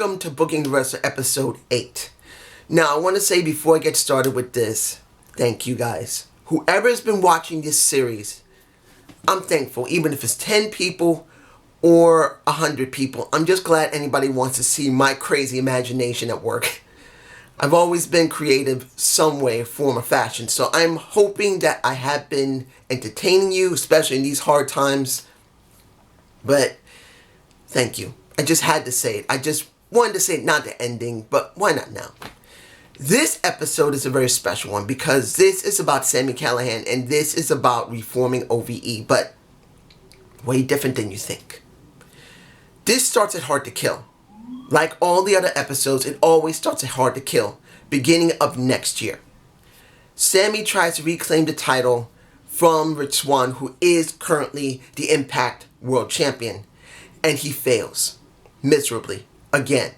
welcome to Booking the Wrestler episode 8. Now, I want to say before I get started with this, thank you guys. Whoever has been watching this series, I'm thankful, even if it's 10 people or 100 people. I'm just glad anybody wants to see my crazy imagination at work. I've always been creative some way, form, or fashion, so I'm hoping that I have been entertaining you, especially in these hard times. But thank you. I just had to say it. I just wanted to say it, not the ending, but why not now? This episode is a very special one because this is about Sami Callihan and this is about reforming OVE, but way different than you think. This starts at Hard to Kill. Like all the other episodes, it always starts at Hard to Kill, beginning of next year. Sami tries to reclaim the title from Rich Swann, who is currently the Impact World Champion, and he fails miserably again.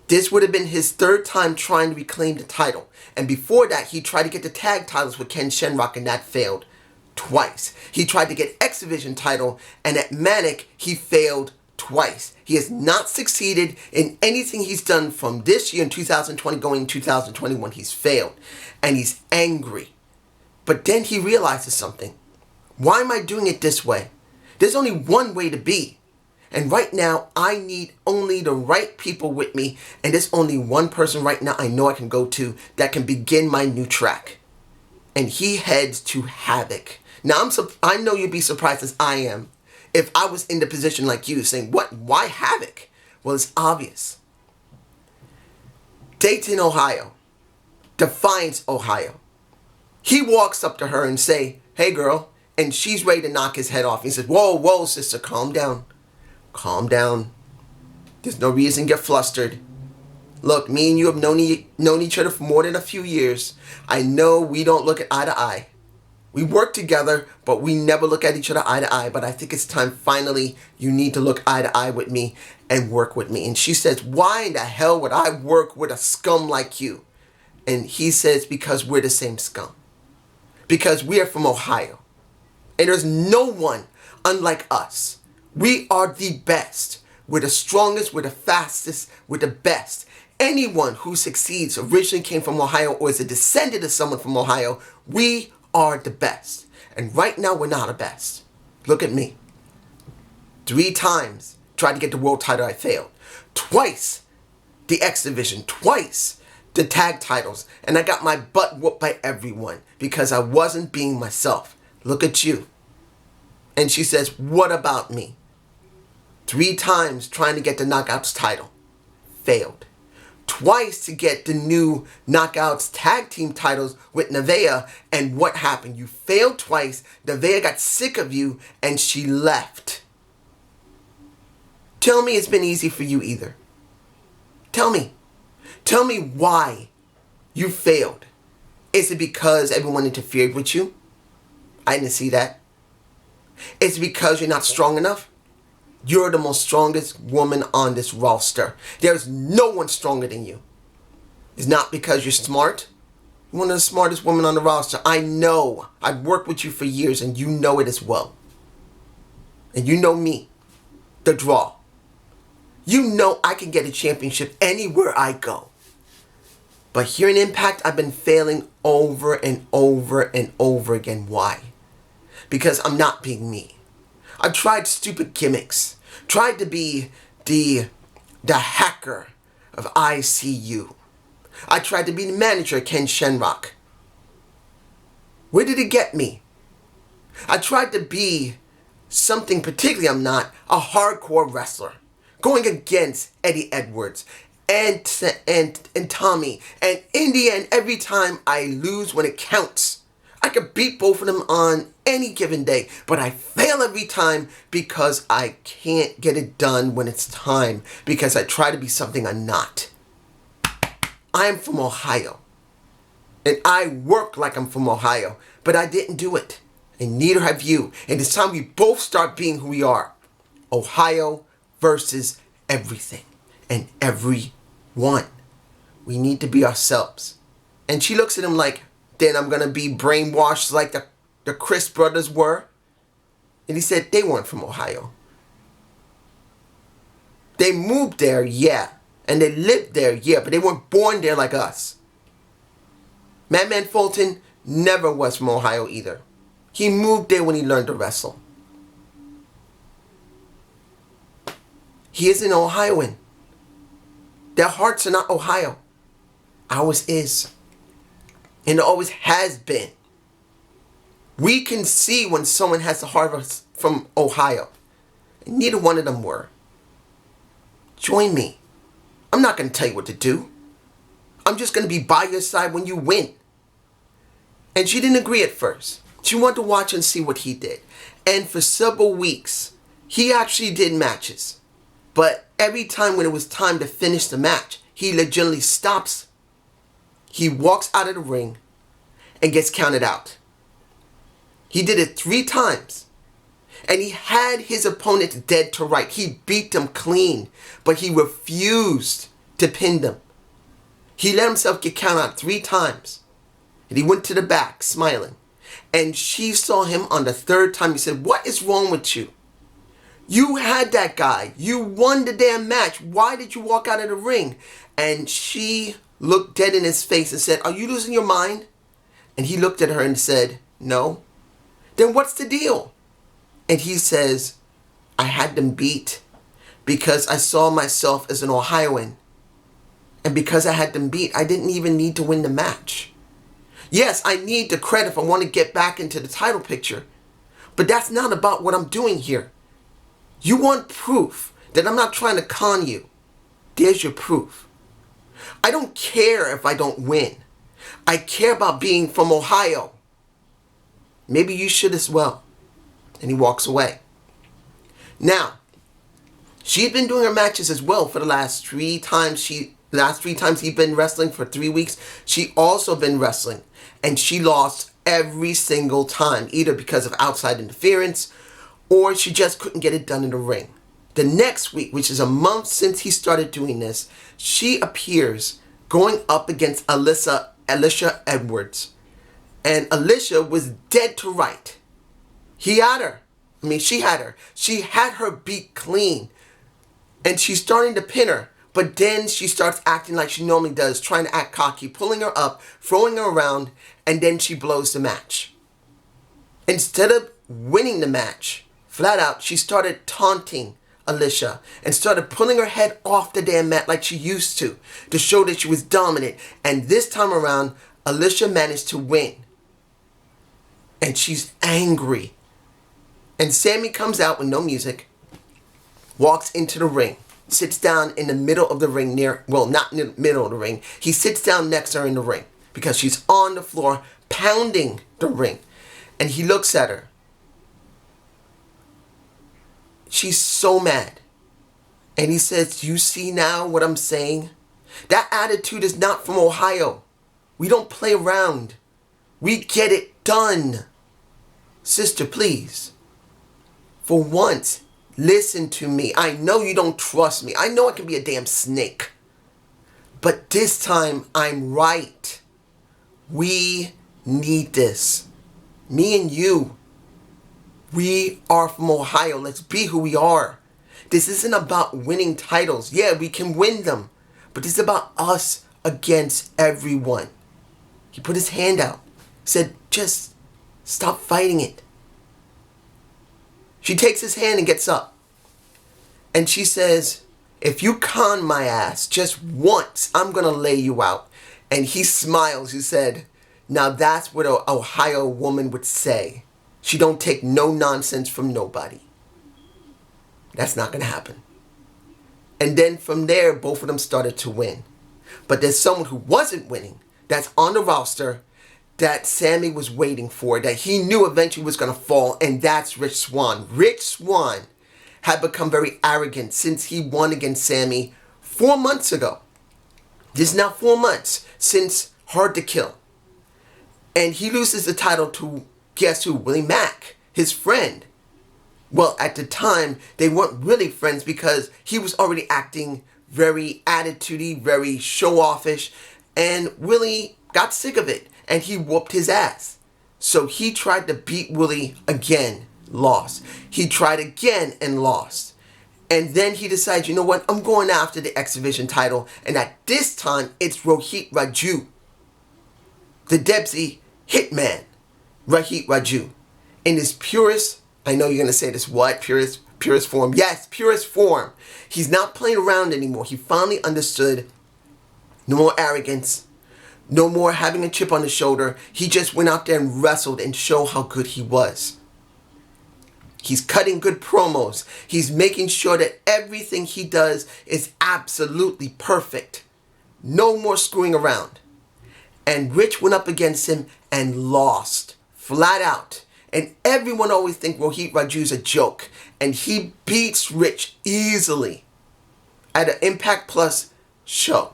This would have been his third time trying to reclaim the title, and before that he tried to get the tag titles with Ken Shamrock and that failed twice. He tried to get X Division title, and at Manic he failed twice. He has not succeeded in anything he's done from this year in 2020 going in 2021. He's failed, and he's angry. But then he realizes something. Why am I doing it this way? There's only one way to be. And right now, I need only the right people with me. And there's only one person right now I know I can go to that can begin my new track. And he heads to Havoc. Now, I know you'd be surprised as I am if I was in the position like you saying, what? Why Havoc? Well, it's obvious. Dayton, Ohio. Defiance, Ohio. He walks up to her and say, hey, girl. And she's ready to knock his head off. He says, whoa, whoa, sister, calm down. Calm down. There's no reason to get flustered. Look, me and you have known each other for more than a few years. I know we don't look at eye to eye. We work together, but we never look at each other eye to eye. But I think it's time, finally, you need to look eye to eye with me and work with me. And she says, why in the hell would I work with a scum like you? And he says, because we're the same scum. Because we are from Ohio. And there's no one unlike us. We are the best. We're the strongest, we're the fastest, we're the best. Anyone who succeeds originally came from Ohio or is a descendant of someone from Ohio. We are the best. And right now we're not the best. Look at me. 3 times tried to get the world title, I failed. Twice the X Division. Twice the tag titles. And I got my butt whooped by everyone because I wasn't being myself. Look at you. And she says, what about me? 3 times trying to get the Knockouts title. Failed. Twice to get the new Knockouts tag team titles with Nevaeh. And what happened? You failed twice. Nevaeh got sick of you and she left. Tell me it's been easy for you either. Tell me. Tell me why you failed. Is it because everyone interfered with you? I didn't see that. Is it because you're not strong enough? You're the most strongest woman on this roster. There's no one stronger than you. It's not because you're smart. You're one of the smartest women on the roster. I know. I've worked with you for years and you know it as well. And you know me. The Draw. You know I can get a championship anywhere I go. But here in Impact, I've been failing over and over and over again. Why? Because I'm not being me. I've tried stupid gimmicks. Tried to be the hacker of ICU. I tried to be the manager of Ken Shamrock. Where did it get me? I tried to be something particularly I'm not, a hardcore wrestler. Going against Eddie Edwards and Tommy. And in the end, every time I lose when it counts. I could beat both of them on any given day, but I fail every time because I can't get it done when it's time, because I try to be something I'm not. I'm from Ohio, and I work like I'm from Ohio, but I didn't do it, and neither have you, and it's time we both start being who we are. Ohio versus everything and everyone. We need to be ourselves. And she looks at him like, then I'm going to be brainwashed like the Chris brothers were. And he said they weren't from Ohio. They moved there, yeah. And they lived there, yeah, but they weren't born there like us. Madman Fulton never was from Ohio either. He moved there when he learned to wrestle. He is an Ohioan. Their hearts are not Ohio. Ours is. And it always has been. We can see when someone has the heart from Ohio. And neither one of them were. Join me. I'm not going to tell you what to do. I'm just going to be by your side when you win. And she didn't agree at first. She wanted to watch and see what he did. And for several weeks, he actually did matches. But every time when it was time to finish the match, he legitimately stops. He walks out of the ring and gets counted out. He did it 3 times. And he had his opponent dead to right. He beat them clean, but he refused to pin them. He let himself get counted out 3 times. And he went to the back, smiling. And she saw him on the 3rd time. He said, "What is wrong with you? You had that guy. You won the damn match. Why did you walk out of the ring?" And she looked dead in his face and said, "Are you losing your mind?" And he looked at her and said, "No." "Then what's the deal?" And he says, "I had them beat because I saw myself as an Ohioan. And because I had them beat, I didn't even need to win the match. Yes, I need the credit if I want to get back into the title picture. But that's not about what I'm doing here. You want proof that I'm not trying to con you. There's your proof. I don't care if I don't win. I care about being from Ohio. Maybe you should as well." And he walks away. Now, she'd been doing her matches as well for the last 3 times. Last 3 times he'd been wrestling for 3 weeks. She also been wrestling. And she lost every single time, either because of outside interference or she just couldn't get it done in the ring. The next week, which is a month since he started doing this, she appears going up against Alicia Edwards. And Alicia was dead to right. She had her. She had her beat clean. And she's starting to pin her. But then she starts acting like she normally does, trying to act cocky, pulling her up, throwing her around, and then she blows the match. Instead of winning the match, flat out, she started taunting Alicia and started pulling her head off the damn mat like she used to show that she was dominant. And this time around, Alicia managed to win. And she's angry. And Sammy comes out with no music, walks into the ring, sits down in the middle of the ring not in the middle of the ring. He sits down next to her in the ring because she's on the floor pounding the ring. And he looks at her. She's so mad. And he says, "You see now what I'm saying? That attitude is not from Ohio. We don't play around. We get it done. Sister, please. For once, listen to me. I know you don't trust me. I know I can be a damn snake. But this time, I'm right. We need this. Me and you. We are from Ohio. Let's be who we are. This isn't about winning titles. Yeah, we can win them. But this is about us against everyone." He put his hand out. Said, "Just stop fighting it." She takes his hand and gets up. And she says, "If you con my ass just once, I'm going to lay you out." And he smiles. He said, "Now that's what an Ohio woman would say. She don't take no nonsense from nobody." That's not going to happen. And then from there, both of them started to win. But there's someone who wasn't winning that's on the roster that Sammy was waiting for, that he knew eventually was going to fall, and that's Rich Swann. Rich Swann had become very arrogant since he won against Sammy 4 months ago. This is now 4 months since Hard to Kill. And he loses the title to, guess who? Willie Mack, his friend. Well, at the time, they weren't really friends because he was already acting very attitudey, very show-offish, and Willie got sick of it, and he whooped his ass. So he tried to beat Willie again, lost. He tried again and lost. And then he decides, you know what, I'm going after the X Division title. And at this time, it's Rohit Raju, the Debsy Hitman, Rohit Raju, in his purest, I know you're going to say this, what? Purest form. Yes, purest form. He's not playing around anymore. He finally understood no more arrogance, no more having a chip on his shoulder. He just went out there and wrestled and showed how good he was. He's cutting good promos. He's making sure that everything he does is absolutely perfect. No more screwing around. And Rich went up against him and lost. Flat out. And everyone always thinks Rohit Raju's a joke. And he beats Rich easily at an Impact Plus show.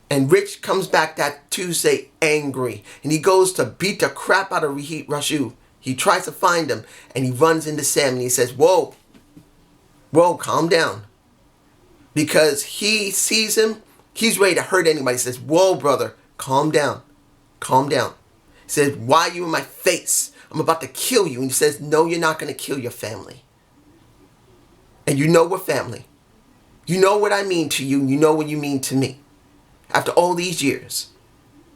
And Rich comes back that Tuesday angry. And he goes to beat the crap out of Rohit Raju. He tries to find him, and he runs into Sam, and he says, whoa, calm down. Because he sees him, he's ready to hurt anybody. He says, whoa, brother, calm down. He says, why are you in my face? I'm about to kill you. And he says, no, you're not going to kill your family. And you know we're family. You know what I mean to you, and you know what you mean to me. After all these years.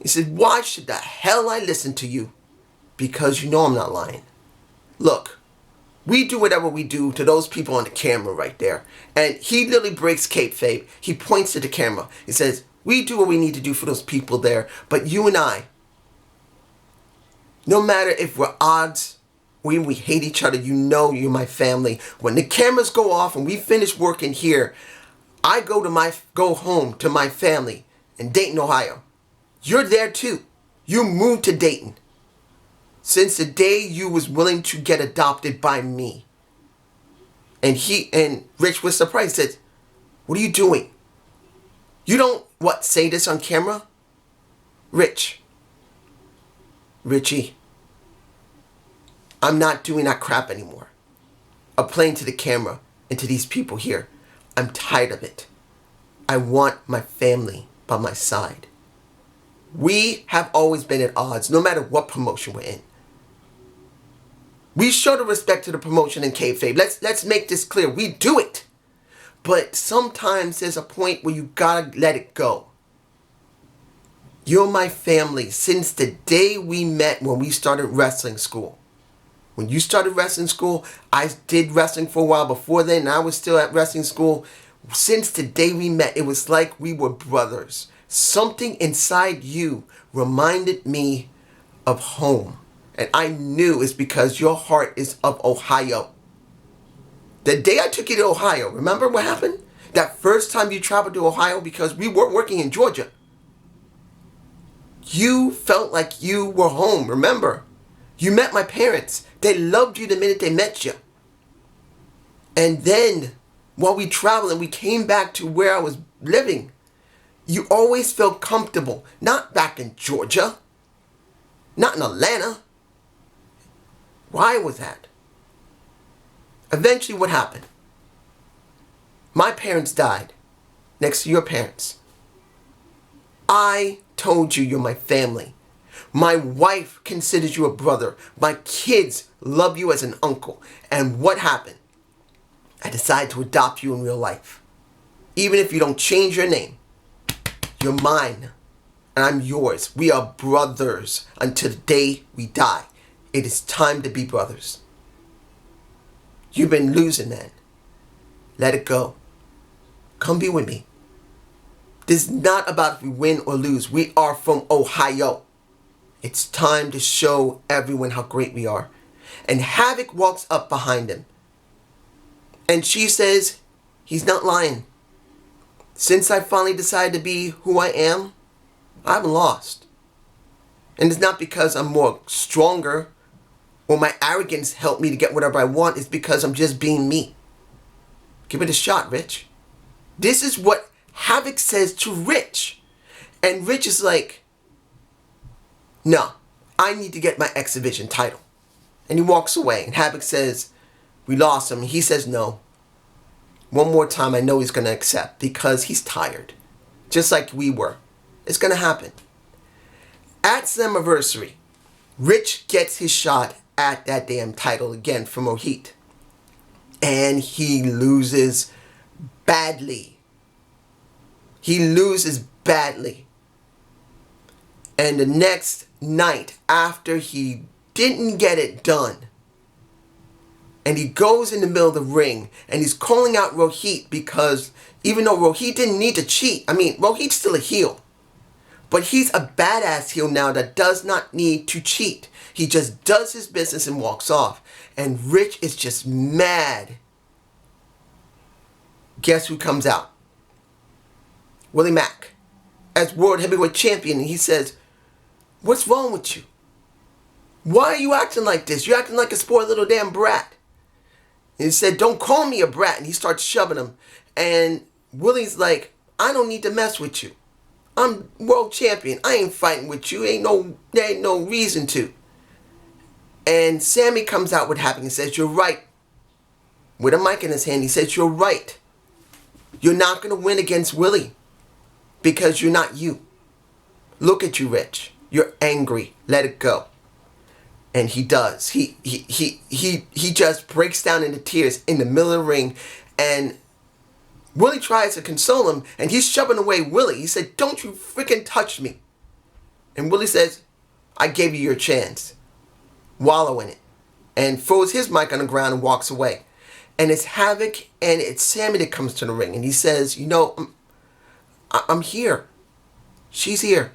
He said, why should the hell I listen to you? Because you know I'm not lying. Look, we do whatever we do to those people on the camera right there. And he literally breaks kayfabe. He points to the camera. He says, we do what we need to do for those people there. But you and I, no matter if we're odds, we hate each other, you know you're my family. When the cameras go off and we finish working here, I go home to my family in Dayton, Ohio. You're there too. You moved to Dayton. Since the day you was willing to get adopted by me. And Rich was surprised. He said, what are you doing? You don't, say this on camera? Richie, I'm not doing that crap anymore. I'm playing to the camera and to these people here. I'm tired of it. I want my family by my side. We have always been at odds, no matter what promotion we're in. We show the respect to the promotion in kayfabe. Let's make this clear. We do it. But sometimes there's a point where you gotta let it go. You're my family since the day we met when we started wrestling school. When you started wrestling school, I did wrestling for a while before then, and I was still at wrestling school. Since the day we met, it was like we were brothers. Something inside you reminded me of home. And I knew it's because your heart is of Ohio. The day I took you to Ohio, remember what happened? That first time you traveled to Ohio, because we weren't working in Georgia. You felt like you were home, remember? You met my parents. They loved you the minute they met you. And then, while we traveled and we came back to where I was living, you always felt comfortable. Not back in Georgia. Not in Atlanta. Why was that? Eventually, what happened? My parents died next to your parents. I told you you're my family. My wife considers you a brother. My kids love you as an uncle. And what happened? I decided to adopt you in real life. Even if you don't change your name, you're mine. And I'm yours. We are brothers until the day we die. It is time to be brothers. You've been losing, man. Let it go. Come be with me. This is not about if we win or lose. We are from Ohio. It's time to show everyone how great we are. And Havoc walks up behind him. And she says, he's not lying. Since I finally decided to be who I am, I haven't lost. And it's not because I'm more stronger or my arrogance helped me to get whatever I want. It's because I'm just being me. Give it a shot, Rich. This is what Havoc says to Rich. And Rich is like, no, I need to get my X Division title. And he walks away. And Havoc says, we lost him. And he says no. One more time, I know he's going to accept because he's tired. Just like we were. It's going to happen. At Slammiversary, Rich gets his shot at that damn title again from Rohit. And he loses badly. He loses badly. And the next night, after he didn't get it done, and he goes in the middle of the ring, and he's calling out Rohit because even though Rohit didn't need to cheat, I mean, Rohit's still a heel. But he's a badass heel now that does not need to cheat. He just does his business and walks off. And Rich is just mad. Guess who comes out? Willie Mack as World Heavyweight Champion. And he says, "What's wrong with you? Why are you acting like this? You're acting like a spoiled little damn brat." And he said, "Don't call me a brat." And he starts shoving him. And Willie's like, "I don't need to mess with you. I'm world champion. I ain't fighting with you. There ain't no reason to." And Sammy comes out with happening and says, "You're right." With a mic in his hand, he says, "You're right. You're not going to win against Willie because you're not you. Look at you, Rich. You're angry. Let it go." And he does. He just breaks down into tears in the middle of the ring. And Willie tries to console him, and he's shoving away Willie. He said, "Don't you freaking touch me." And Willie says, "I gave you your chance. Wallow in it." And throws his mic on the ground and walks away. And it's Havoc and it's Sammy that comes to the ring. And he says, I'm here. She's here.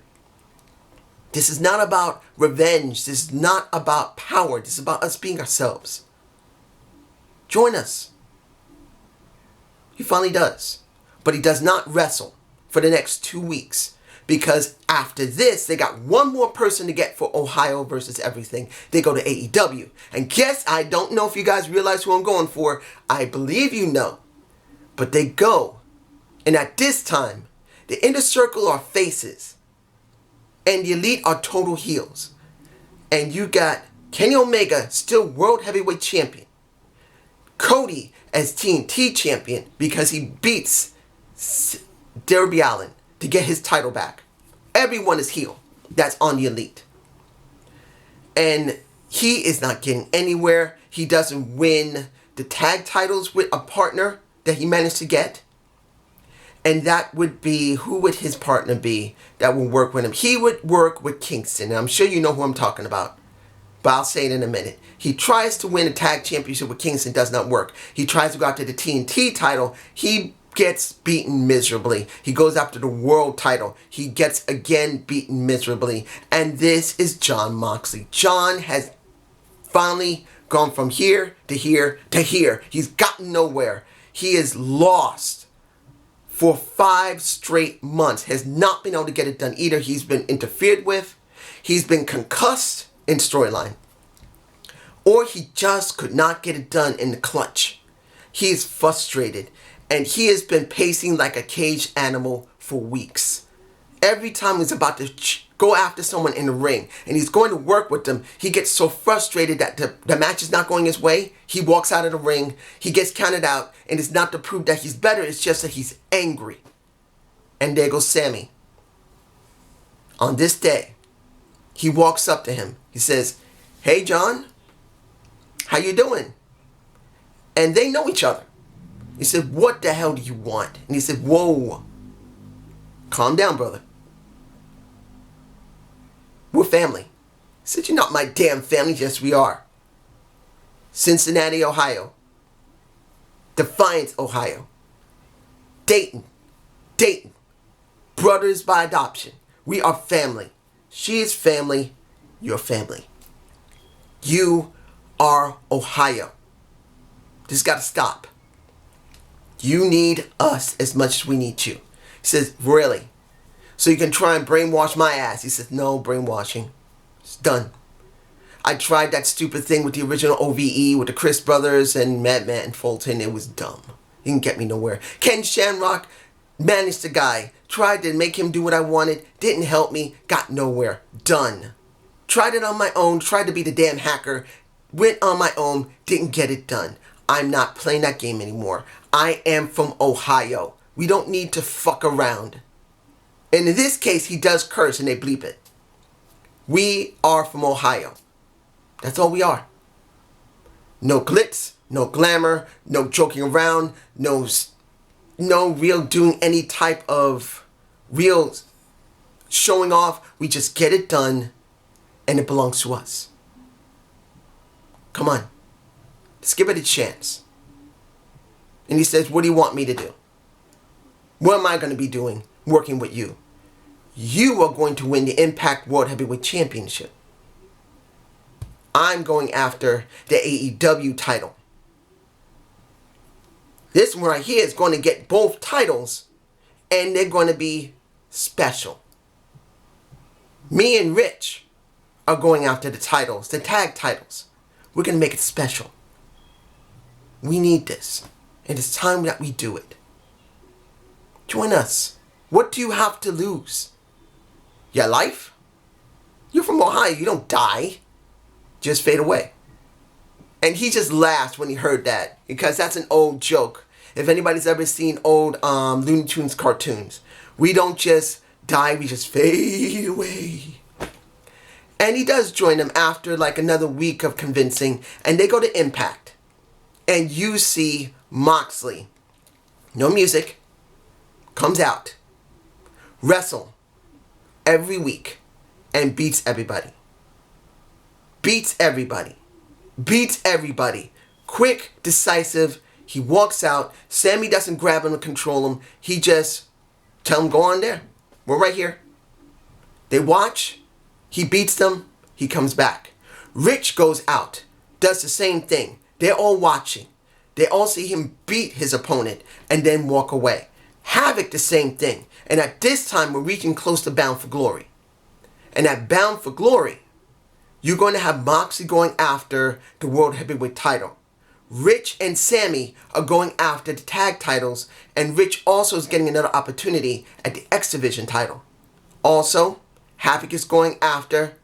This is not about revenge. This is not about power. This is about us being ourselves. Join us. He finally does. But he does not wrestle for the next 2 weeks. Because after this, they got one more person to get for Ohio versus everything. They go to AEW. And guess, I don't know if you guys realize who I'm going for. I believe you know. But they go. And at this time, the Inner Circle are faces. And the Elite are total heels. And you got Kenny Omega, still World Heavyweight Champion. Cody as TNT Champion because he beats Darby Allin to get his title back. Everyone is heel that's on the Elite. And he is not getting anywhere. He doesn't win the tag titles with a partner that he managed to get. And that would be, who would his partner be that would work with him? He would work with Kingston. And I'm sure you know who I'm talking about. But I'll say it in a minute. He tries to win a tag championship with Kingston. Does not work. He tries to go after the TNT title. He gets beaten miserably. He goes after the world title. He gets again beaten miserably. And this is Jon Moxley. Jon has finally gone from here to here to here. He's gotten nowhere. He is lost for 5 straight months. Has not been able to get it done either. He's been interfered with. He's been concussed in storyline. Or he just could not get it done in the clutch. He is frustrated. And he has been pacing like a caged animal for weeks. Every time he's about to go after someone in the ring and he's going to work with them, he gets so frustrated that the match is not going his way. He walks out of the ring. He gets counted out. And it's not to prove that he's better. It's just that he's angry. And there goes Sammy. On this day, he walks up to him. He says, "Hey, Jon, how you doing?" And they know each other. He said, "What the hell do you want?" And he said, "Whoa, calm down, brother. We're family." He said, "You're not my damn family." "Yes, we are. Cincinnati, Ohio. Defiance, Ohio. Dayton. Brothers by adoption. We are family. She is family. You're family. You are Ohio. This got to stop. You need us as much as we need you." He says, "Really? So you can try and brainwash my ass?" He says, "No brainwashing. It's done. I tried that stupid thing with the original OVE with the Chris brothers and Madman and Fulton. It was dumb. It didn't get me nowhere. Ken Shamrock managed the guy. Tried to make him do what I wanted. Didn't help me. Got nowhere. Done. Tried it on my own. Tried to be the damn hacker. Went on my own. Didn't get it done. I'm not playing that game anymore. I am from Ohio. We don't need to fuck around." And in this case, he does curse and they bleep it. We are from Ohio. That's all we are. No glitz, No glamour, no joking around, no real doing any type of real showing off. We just get it done, and it belongs to us. Come on. Let's give it a chance. And he says, what do you want me to do? What am I going to be doing working with you? You are going to win the Impact World Heavyweight Championship. I'm going after the AEW title. This one right here is going to get both titles, and they're going to be special. Me and Rich are going after the titles, the tag titles. We're going to make it special. We need this, and it's time that we do it. Join us. What do you have to lose? Your life? You're from Ohio. You don't die. Just fade away. And he just laughed when he heard that, because that's an old joke. If anybody's ever seen old Looney Tunes cartoons, we don't just die, we just fade away. And he does join them after like another week of convincing, and they go to Impact. And you see Moxley, no music, comes out, wrestle every week, and beats everybody. Beats everybody. Beats everybody. Quick, decisive. He walks out. Sammy doesn't grab him and control him. He just tell him, go on there. We're right here. They watch. He beats them. He comes back. Rich goes out. Does the same thing. They're all watching. They all see him beat his opponent and then walk away. Havoc, the same thing. And at this time, we're reaching close to Bound for Glory. And at Bound for Glory, you're going to have Moxley going after the World Heavyweight title. Rich and Sammy are going after the tag titles, and Rich also is getting another opportunity at the X Division title. Also, Havoc is going after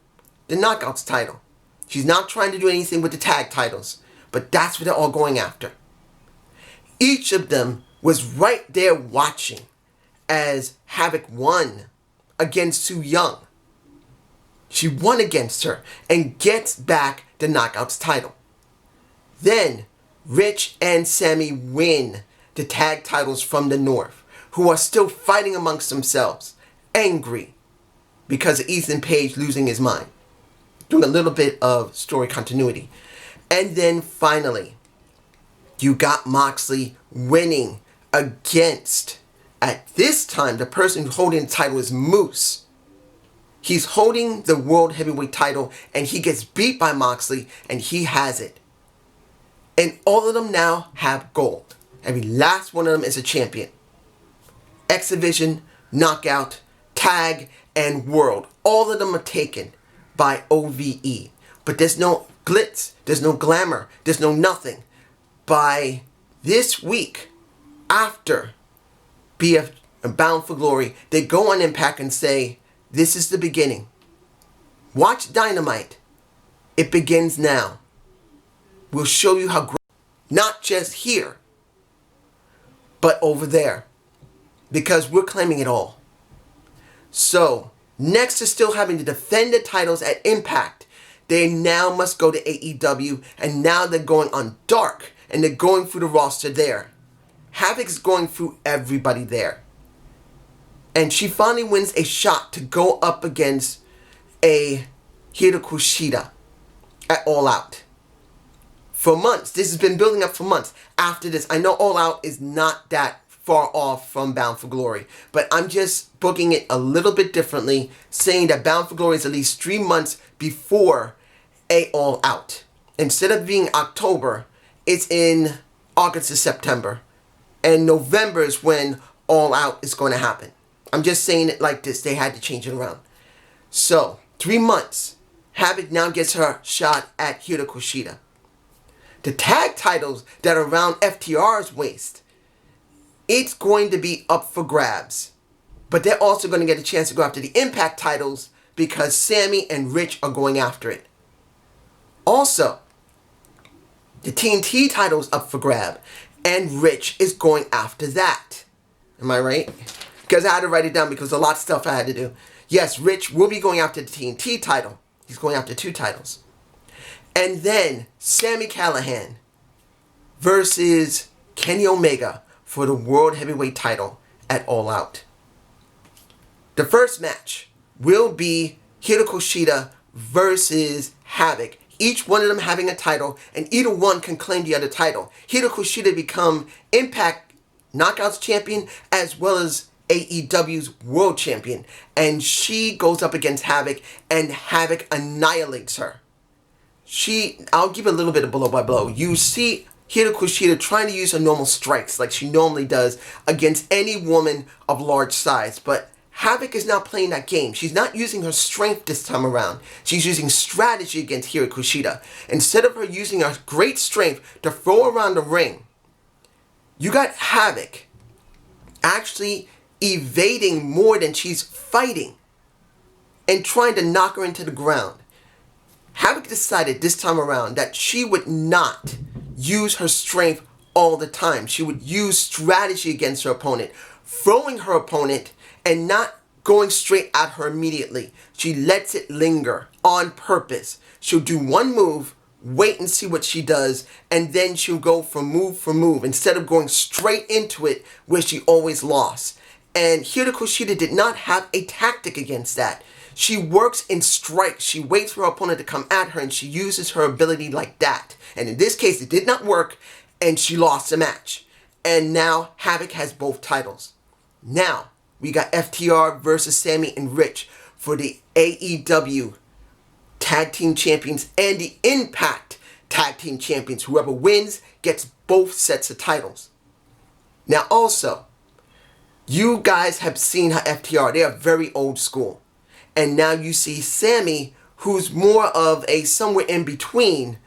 the Knockouts title. She's not trying to do anything with the tag titles, but that's what they're all going after. Each of them was right there watching as Havoc won against Su Yung. She won against her and gets back the Knockouts title. Then, Rich and Sammy win the tag titles from the North, who are still fighting amongst themselves, angry because of Ethan Page losing his mind. Doing a little bit of story continuity. And then finally, you got Moxley winning against, at this time, the person holding the title is Moose. He's holding the World Heavyweight title, and he gets beat by Moxley, and he has it. And all of them now have gold. Every last one of them is a champion. X Division, Knockout, Tag, and World. All of them are taken by OVE. But there's no glitz, there's no glamour, there's no nothing. By this week, after BF Bound for Glory, they go on Impact and say, this is the beginning. Watch Dynamite. It begins now. We'll show you how great, not just here, but over there. Because we're claiming it all. So, next to still having to defend the titles at Impact, they now must go to AEW, and now they're going on Dark, and they're going through the roster there. Havoc's going through everybody there. And she finally wins a shot to go up against a Hiro Kushida at All Out. For months. This has been building up for months. After this, I know All Out is not that far off from Bound for Glory, but I'm just booking it a little bit differently, saying that Bound for Glory is at least 3 months before a All Out. Instead of being October, it's in August to September. And November is when All Out is going to happen. I'm just saying it like this. They had to change it around. So, 3 months. Havoc now gets her shot at Hiro Kushida. The tag titles that are around FTR's waist, it's going to be up for grabs. But they're also going to get a chance to go after the Impact titles because Sammy and Rich are going after it. Also, the TNT title's up for grab, and Rich is going after that. Am I right? Because I had to write it down because a lot of stuff I had to do. Yes, Rich will be going after the TNT title. He's going after 2 titles. And then Sami Callihan versus Kenny Omega for the World Heavyweight title at All Out. The first match will be Hiro Kushida versus Havoc. Each one of them having a title, and either one can claim the other title. Hiro Kushida become Impact Knockouts champion as well as AEW's World Champion. And she goes up against Havoc, and Havoc annihilates her. I'll give a little bit of blow by blow. You see Hiro Kushida trying to use her normal strikes like she normally does against any woman of large size. But Havoc is not playing that game. She's not using her strength this time around. She's using strategy against Hiro Kushida. Instead of her using her great strength to throw around the ring, you got Havoc actually evading more than she's fighting and trying to knock her into the ground. Havoc decided this time around that she would not use her strength all the time. She would use strategy against her opponent, throwing her opponent and not going straight at her immediately. She lets it linger on purpose. She'll do one move, wait and see what she does, and then she'll go for move instead of going straight into it where she always lost. And Hiro Kushida did not have a tactic against that. She works in strikes. She waits for her opponent to come at her, and she uses her ability like that. And in this case, it did not work, and she lost the match. And now Havoc has both titles. Now, we got FTR versus Sammy and Rich for the AEW Tag Team Champions and the Impact Tag Team Champions. Whoever wins gets both sets of titles. Now also, you guys have seen how FTR, they are very old school. And now you see Sammy, who's more of a somewhere in between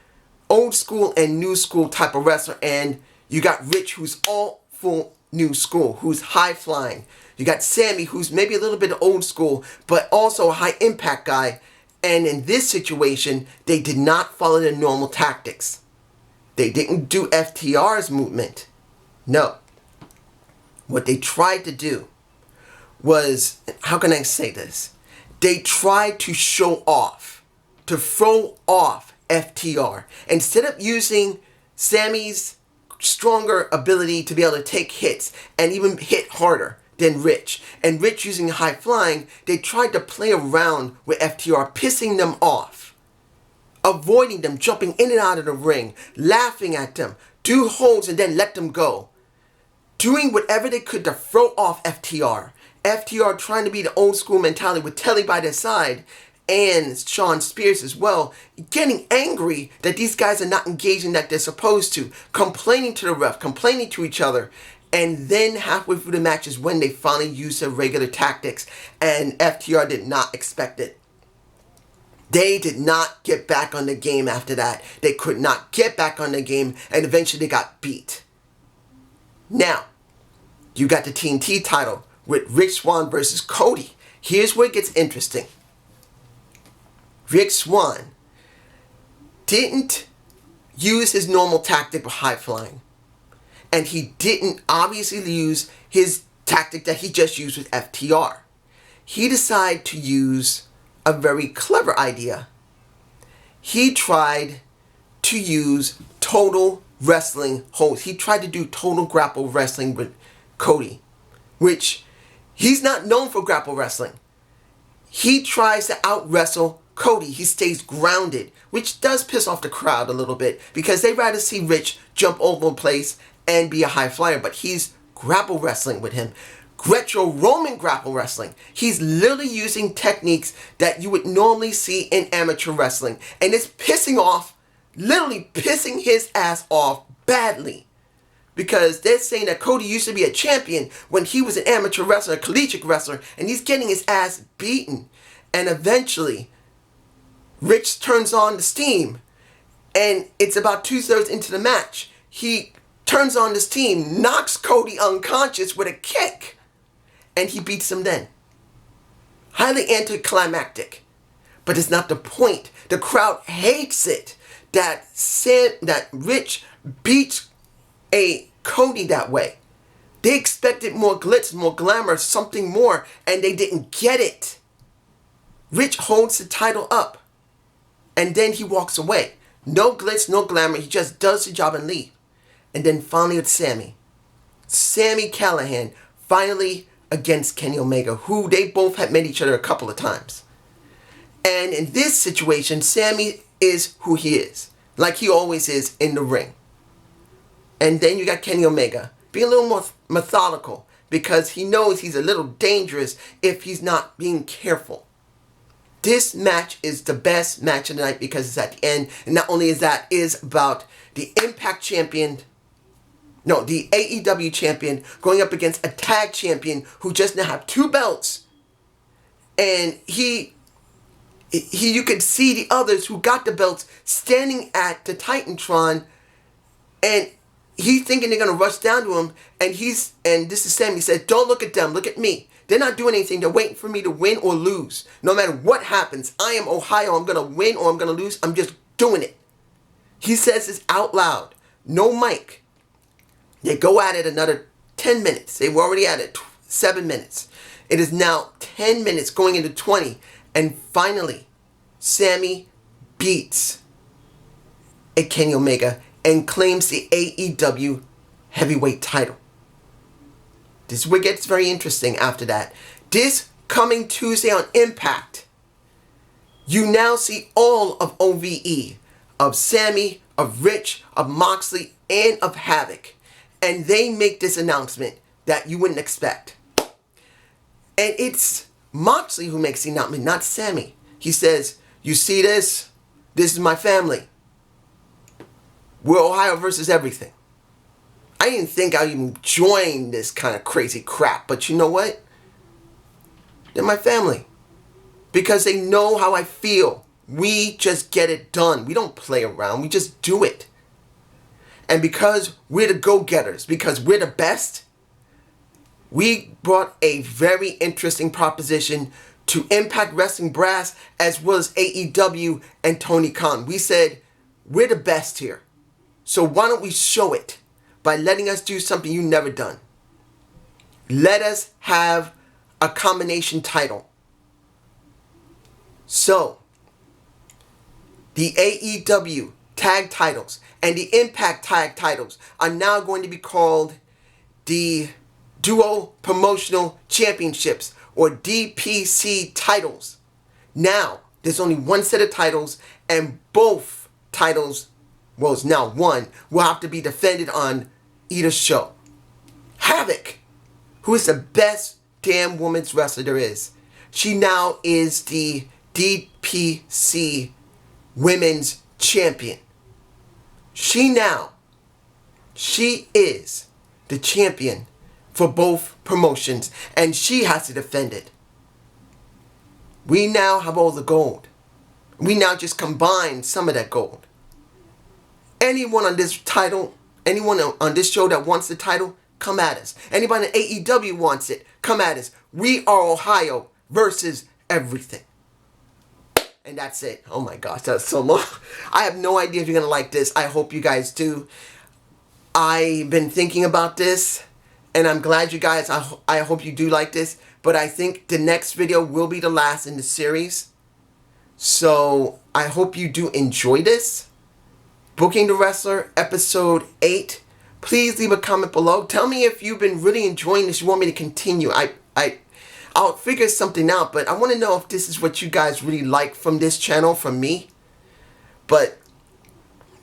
old school and new school type of wrestler. And you got Rich, who's all full new school, who's high flying. You got Sammy, who's maybe a little bit old school, but also a high impact guy. And in this situation, they did not follow the normal tactics. They didn't do FTR's movement. No. What they tried to do was, how can I say this? They tried to show off, to throw off FTR. Instead of using Sammy's stronger ability to be able to take hits and even hit harder than Rich, and Rich using high flying, they tried to play around with FTR, pissing them off, avoiding them, jumping in and out of the ring, laughing at them, do holds and then let them go. Doing whatever they could to throw off FTR. FTR trying to be the old school mentality with Telly by their side and Shawn Spears as well, getting angry that these guys are not engaging like they're supposed to, complaining to the ref, complaining to each other, and then halfway through the match is when they finally use their regular tactics, and FTR did not expect it. They did not get back on the game after that. They could not get back on the game, and eventually they got beat. Now, you got the TNT title with Rich Swann versus Cody. Here's where it gets interesting. Rich Swann didn't use his normal tactic of high flying. And he didn't obviously use his tactic that he just used with FTR. He decided to use a very clever idea. He tried to use total wrestling holds. He tried to do total grapple wrestling with Cody, which he's not known for grapple wrestling. He tries to out-wrestle Cody. He stays grounded, which does piss off the crowd a little bit because they rather see Rich jump over the place and be a high flyer, but he's grapple wrestling with him. Greco-Roman grapple wrestling. He's literally using techniques that you would normally see in amateur wrestling, and it's pissing off, literally pissing his ass off badly. Because they're saying that Cody used to be a champion when he was an amateur wrestler, a collegiate wrestler, and he's getting his ass beaten. And eventually, Rich turns on the steam, and it's about 2/3 into the match. He turns on the steam, knocks Cody unconscious with a kick, and he beats him then. Highly anticlimactic, but it's not the point. The crowd hates it that Rich beats a Cody that way. They expected more glitz, more glamour, something more, and they didn't get it. Rich holds the title up, and then he walks away. No glitz, no glamour, he just does the job and leaves. And then finally it's Sami. Sami Callihan finally against Kenny Omega, who they both had met each other a couple of times. And in this situation, Sami is who he is, like he always is in the ring. And then you got Kenny Omega being a little more methodical because he knows he's a little dangerous if he's not being careful. This match is the best match of the night because it's at the end. And not only is that, is about the Impact champion, the AEW champion going up against a tag champion who just now have 2 belts. And you could see the others who got the belts standing at the Titantron, and he's thinking they're going to rush down to him, and this is Sami, he said, don't look at them, look at me. They're not doing anything. They're waiting for me to win or lose. No matter what happens, I am Ohio. I'm going to win or I'm going to lose. I'm just doing it. He says this out loud. No mic. They go at it another 10 minutes. They were already at it 7 minutes. It is now 10 minutes going into 20. And finally, Sami beats Kenny Omega and claims the AEW heavyweight title. This is where it gets very interesting after that. This coming Tuesday on Impact, you now see all of OVE, of Sami, of Rich, of Moxley, and of Havoc. And they make this announcement that you wouldn't expect. And it's Moxley who makes the announcement, not Sami. He says, you see this? This is my family. We're Ohio versus everything. I didn't think I'd even join this kind of crazy crap, but you know what? They're my family. Because they know how I feel. We just get it done. We don't play around. We just do it. And because we're the go-getters, because we're the best, we brought a very interesting proposition to Impact Wrestling Brass as well as AEW and Tony Khan. We said, we're the best here. So why don't we show it by letting us do something you've never done? Let us have a combination title. So, the AEW tag titles and the Impact tag titles are now going to be called the Duo Promotional Championships, or DPC titles. Now, there's only one set of titles, and both titles, well, it's now one, will have to be defended on either show. Havoc, who is the best damn women's wrestler there is. She now is the DPC Women's Champion. She is the champion for both promotions, and she has to defend it. We now have all the gold. We now just combine some of that gold. Anyone on this title, anyone on this show that wants the title, come at us. Anybody in AEW wants it, come at us. We are Ohio versus everything. And that's it. Oh my gosh, that's so long. I have no idea if you're going to like this. I hope you guys do. I've been thinking about this, and I'm glad you guys, I hope you do like this. But I think the next video will be the last in the series. So I hope you do enjoy this. Booking the Wrestler, episode 8. Please leave a comment below. Tell me if you've been really enjoying this. You want me to continue. I'll figure something out, but I want to know if this is what you guys really like from this channel, from me. But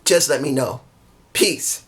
just let me know. Peace.